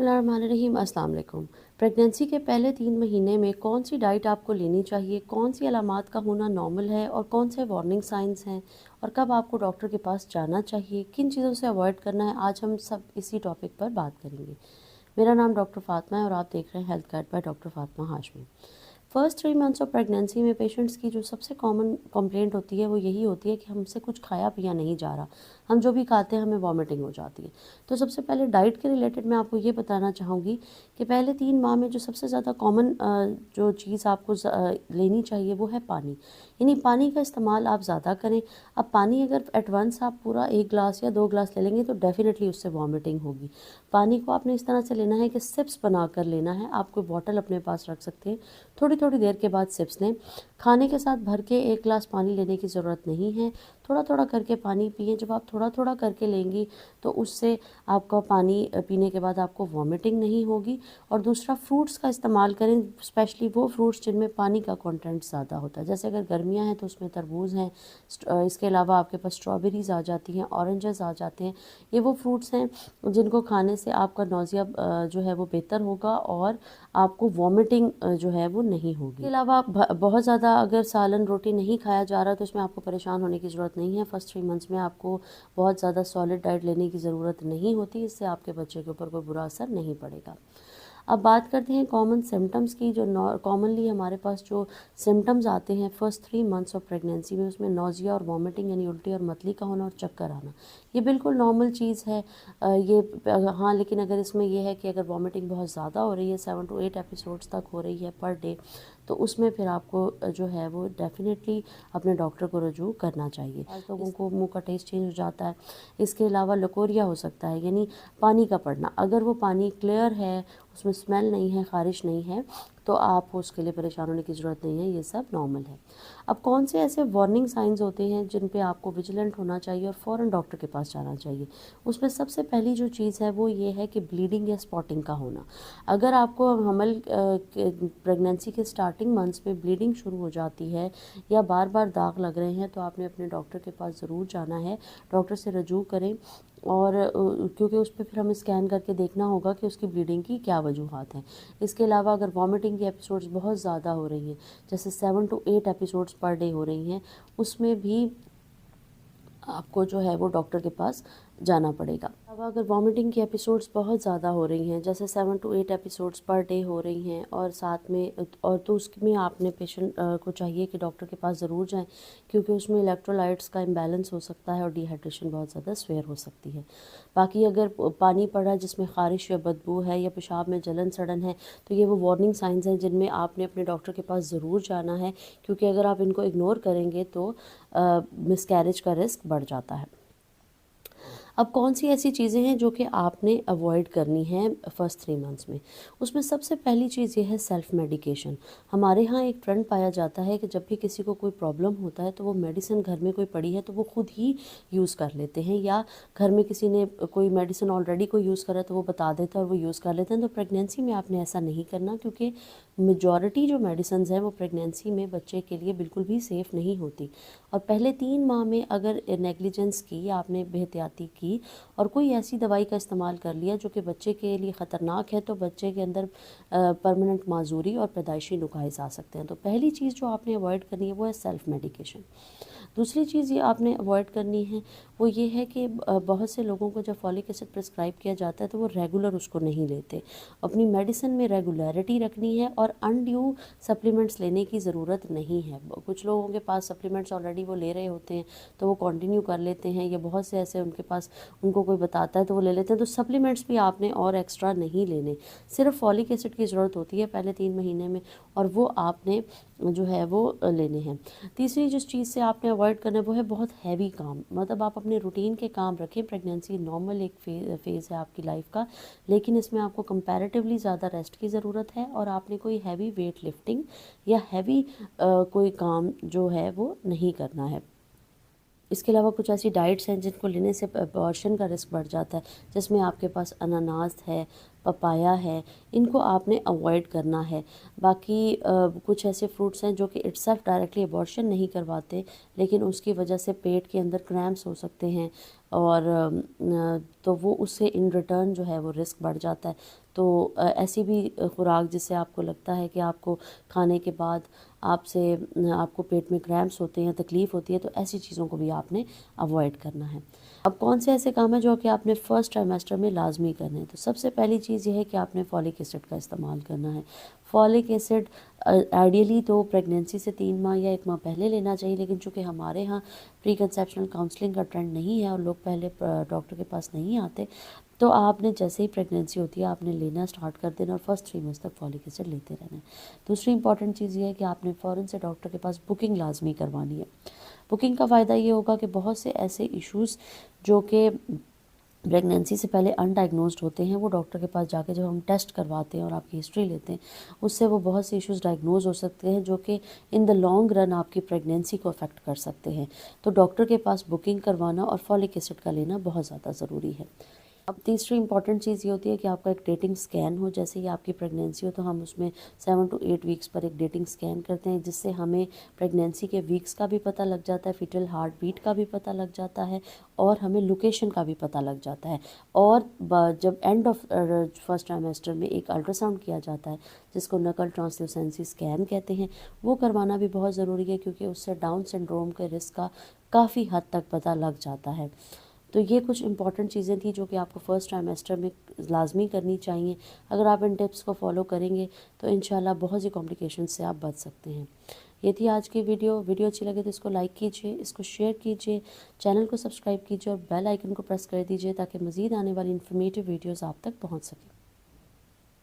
बिस्मिल्लाहिर्रहमानिर्रहीम। अस्सलाम वालेकुम। प्रेगनेंसी के पहले 3 महीने में कौन सी डाइट आपको लेनी चाहिए, कौन सी अलामात का होना नॉर्मल है और कौन से वार्निंग साइंस हैं और कब आपको डॉक्टर के पास जाना चाहिए, किन चीज़ों से अवॉइड करना है, आज हम सब इसी टॉपिक पर बात करेंगे। मेरा नाम डॉक्टर फातिमा है और आप देख रहे हैं health guide by doctor Fatima Hashmi. First 3 months of pregnancy में पेशेंट्स की जो सबसे कॉमन कंप्लेंट होती है वो यही होती है कि हमसे कुछ खाया पिया नहीं जा रहा, हम जो भी खाते हैं हमें वॉमिटिंग हो जाती है। तो सबसे पहले डाइट के रिलेटेड मैं आपको ये बताना चाहूँगी कि पहले 3 माह में जो सबसे ज़्यादा कॉमन जो चीज़ आपको लेनी चाहिए वो है पानी। यानी पानी का इस्तेमाल आप ज़्यादा करें। अब पानी अगर एट वंस आप पूरा 1 ग्लास या 2 ग्लास ले लेंगे तो डेफिनेटली उससे वॉमिटिंग होगी। पानी को आपने इस तरह से लेना है कि सिप्स बना कर लेना है। आप कोई बॉटल अपने पास रख सकते हैं, थोड़ी थोड़ी देर के बाद सिप्स लें। खाने के साथ भर के 1 ग्लास पानी लेने की ज़रूरत नहीं है, थोड़ा थोड़ा करके पानी पिएं। जब आप थोड़ा थोड़ा करके लेंगी तो उससे आपका पानी पीने के बाद आपको वॉमिटिंग नहीं होगी। और दूसरा, फ्रूट्स का इस्तेमाल करें, स्पेशली वो फ्रूट्स जिनमें पानी का कंटेंट ज़्यादा होता है। जैसे अगर गर्मियां हैं तो उसमें तरबूज हैं, इसके अलावा आपके पास स्ट्रॉबेरीज़ आ जाती हैं, ऑरेंजेस आ जाते हैं। ये वो फ्रूट्स हैं जिनको खाने से आपका नौजिया जो है वो बेहतर होगा और आपको वॉमिटिंग जो है वो नहीं होगी। इसके अलावा बहुत ज़्यादा अगर सालन रोटी नहीं खाया जा रहा तो इसमें आपको परेशान होने की ज़रूरत नहीं है। फर्स्ट 3 मंथ्स में आपको बहुत ज़्यादा सॉलिड डाइट लेने की ज़रूरत नहीं होती, इससे आपके बच्चे के ऊपर कोई बुरा असर नहीं पड़ेगा। अब बात करते हैं कॉमन सिम्टम्स की। जो कॉमनली हमारे पास जो सिम्टम्स आते हैं फर्स्ट 3 मंथ्स ऑफ प्रेगनेंसी में, उसमें नौजिया और वॉमिटिंग यानी उल्टी और मतली का होना और चक्कर आना, ये बिल्कुल नॉर्मल चीज़ है। हाँ, लेकिन अगर इसमें यह है कि अगर वॉमिटिंग बहुत ज़्यादा हो रही है, 7 to 8 एपिसोड्स तक हो रही है पर डे, तो उसमें फिर आपको जो है वो डेफिनेटली अपने डॉक्टर को रजू करना चाहिए। आज लोगों को मुंह का टेस्ट चेंज हो जाता है। इसके अलावा लकोरिया हो सकता है, यानी पानी का पड़ना। अगर वो पानी क्लियर है, उसमें स्मेल नहीं है, ख़ारिश नहीं है, तो आप उसके लिए परेशान होने की ज़रूरत नहीं है, ये सब नॉर्मल है। अब कौन से ऐसे वार्निंग साइंस होते हैं जिन पे आपको विजिलेंट होना चाहिए और फ़ौरन डॉक्टर के पास जाना चाहिए? उसमें सबसे पहली जो चीज़ है वो ये है कि ब्लीडिंग या स्पॉटिंग का होना। अगर आपको हमल प्रेगनेंसी के स्टार्टिंग मंथ्स में ब्लीडिंग शुरू हो जाती है या बार बार दाग लग रहे हैं तो आपने अपने डॉक्टर के पास ज़रूर जाना है। डॉक्टर से रजू करें और क्योंकि उस पर फिर हमें स्कैन करके देखना होगा कि उसकी ब्लीडिंग की क्या वजूहात हैं। इसके अलावा अगर वॉमिटिंग की एपिसोड्स बहुत ज़्यादा हो रही हैं, जैसे 7 to 8 एपिसोड्स पर डे हो रही हैं, उसमें भी आपको जो है वो डॉक्टर के पास जाना पड़ेगा। अब अगर वॉमिटिंग की एपिसोड्स बहुत ज़्यादा हो रही हैं, जैसे 7 to 8 एपिसोड्स पर डे हो रही हैं और साथ में तो उसमें आपने पेशेंट को चाहिए कि डॉक्टर के पास ज़रूर जाएं, क्योंकि उसमें इलेक्ट्रोलाइट्स का इम्बैलेंस हो सकता है और डिहाइड्रेशन बहुत ज़्यादा स्वेयर हो सकती है। बाकी अगर पानी पड़ा जिसमें ख़ारिश या बदबू है या पेशाब में जलन सड़न है, तो ये वो वार्निंग साइंस हैं जिनमें आपने अपने डॉक्टर के पास ज़रूर जाना है, क्योंकि अगर आप इनको इग्नोर करेंगे तो मिसकैरेज का रिस्क बढ़ जाता है। अब कौन सी ऐसी चीज़ें हैं जो कि आपने अवॉइड करनी है फर्स्ट 3 मंथ्स में? उसमें सबसे पहली चीज़ ये है सेल्फ़ मेडिकेशन। हमारे यहाँ एक ट्रेंड पाया जाता है कि जब भी किसी को कोई प्रॉब्लम होता है तो वो मेडिसिन घर में कोई पड़ी है तो वो खुद ही यूज़ कर लेते हैं, या घर में किसी ने कोई मेडिसिन ऑलरेडी कोई यूज़ करा तो वो बता देता है और वो यूज़ कर लेते हैं। तो प्रेगनेंसी में आपने ऐसा नहीं करना, क्योंकि मेजॉरिटी जो मेडिसिन हैं वो प्रेगनेंसी में बच्चे के लिए बिल्कुल भी सेफ़ नहीं होती। और पहले 3 माह में अगर नेग्लिजेंस की, आपने बेहतियाती की और कोई ऐसी दवाई का इस्तेमाल कर लिया जो कि बच्चे के लिए ख़तरनाक है, तो बच्चे के अंदर परमानेंट माजूरी और पैदाइशी नुकाइस आ सकते हैं। तो पहली चीज़ जो आपने अवॉइड करनी है वो है सेल्फ़ मेडिकेशन। दूसरी चीज़ ये आपने अवॉइड करनी है वो ये है कि बहुत से लोगों को जब फॉलिक एसिड प्रिस्क्राइब किया जाता है तो वो रेगुलर उसको नहीं लेते। अपनी मेडिसिन में रेगुलरिटी रखनी है और अनड्यू सप्लीमेंट्स लेने की ज़रूरत नहीं है। कुछ लोगों के पास सप्लीमेंट्स ऑलरेडी वो ले रहे होते हैं तो वो कंटिन्यू कर लेते हैं, या बहुत से ऐसे उनके पास उनको कोई बताता है तो वो ले लेते हैं। तो सप्लीमेंट्स भी आपने और एक्स्ट्रा नहीं लेने, सिर्फ फॉलिक एसिड की ज़रूरत होती है पहले 3 महीने में और वो आपने जो है वो लेने हैं। तीसरी जिस चीज़ से आपने अवॉइड करना है वो है बहुत हैवी काम। मतलब आप अपने रूटीन के काम रखें। प्रेगनेंसी नॉर्मल एक फेज़ है आपकी लाइफ का, लेकिन इसमें आपको कंपैरेटिवली ज़्यादा रेस्ट की ज़रूरत है और आपने कोई हैवी वेट लिफ्टिंग या हैवी कोई काम जो है वो नहीं करना है। इसके अलावा कुछ ऐसी डाइट्स हैं जिनको लेने से अबॉर्शन का रिस्क बढ़ जाता है, जिसमें आपके पास अनानास है, पपाया है, इनको आपने अवॉइड करना है। बाकी कुछ ऐसे फ्रूट्स हैं जो कि इटसेल्फ डायरेक्टली अबॉर्शन नहीं करवाते, लेकिन उसकी वजह से पेट के अंदर क्रैम्प्स हो सकते हैं और तो वो उससे इन रिटर्न जो है वो रिस्क बढ़ जाता है। तो ऐसी भी खुराक जिससे आपको लगता है कि आपको खाने के बाद आपको पेट में क्रैम्प्स होते हैं, तकलीफ़ होती है, तो ऐसी चीज़ों को भी आपने अवॉइड करना है। अब कौन से ऐसे काम हैं जो कि आपने फर्स्ट ट्राइमेस्टर में लाजमी करने हैं? तो सबसे पहली चीज़ ये है कि आपने फॉलिक एसिड का इस्तेमाल करना है। फॉलिक एसिड आइडियली तो प्रेगनेंसी से 3 माह या 1 माह पहले लेना चाहिए, लेकिन चूँकि हमारे यहाँ प्री कंसेप्शनल काउंसलिंग का ट्रेंड नहीं है और लोग पहले डॉक्टर के पास नहीं आते, तो आपने जैसे ही प्रेगनेंसी होती है आपने लेना स्टार्ट कर देना और फर्स्ट 3 मंथ्स तक फॉलिक एसिड लेते रहना है। दूसरी इंपॉर्टेंट चीज़ ये है कि आपने फ़ौरन से डॉक्टर के पास बुकिंग लाजमी करवानी है। बुकिंग का फ़ायदा ये होगा कि बहुत से ऐसे इश्यूज़ जो कि प्रेगनेंसी से पहले अनडायग्नोज्ड होते हैं, वो डॉक्टर के पास जाके जब हम टेस्ट करवाते हैं और आपकी हिस्ट्री लेते हैं, उससे वो बहुत से इश्यूज़ डायग्नोज हो सकते हैं जो कि इन द लॉन्ग रन आपकी प्रेगनेंसी को अफेक्ट कर सकते हैं। तो डॉक्टर के पास बुकिंग करवाना और फॉलिक एसिड का लेना बहुत ज़्यादा ज़रूरी है। अब तीसरी इंपॉर्टेंट चीज़ ये होती है कि आपका एक डेटिंग स्कैन हो। जैसे ही आपकी प्रेगनेंसी हो तो हम उसमें 7 to 8 वीक्स पर एक डेटिंग स्कैन करते हैं, जिससे हमें प्रेगनेंसी के वीक्स का भी पता लग जाता है, फीटल हार्ट बीट का भी पता लग जाता है और हमें लोकेशन का भी पता लग जाता है। और जब एंड ऑफ फर्स्ट ट्राइमेस्टर में एक अल्ट्रासाउंड किया जाता है जिसको नकल ट्रांसल्यूसेंसी स्कैन कहते हैं, वो करवाना भी बहुत ज़रूरी है, क्योंकि उससे डाउन सिंड्रोम के रिस्क का काफ़ी हद तक पता लग जाता है। तो ये कुछ इंपॉर्टेंट चीज़ें थी जो कि आपको फर्स्ट ट्राइमेस्टर में लाजमी करनी चाहिए। अगर आप इन टिप्स को फॉलो करेंगे तो इंशाल्लाह बहुत सी कॉम्प्लिकेशन से आप बच सकते हैं। ये थी आज की वीडियो अच्छी लगे तो इसको लाइक कीजिए, इसको शेयर कीजिए, चैनल को सब्सक्राइब कीजिए और बेल आइकन को प्रेस कर दीजिए ताकि मज़ीद आने वाली इन्फॉर्मेटिव वीडियोज़ आप तक पहुँच सकें।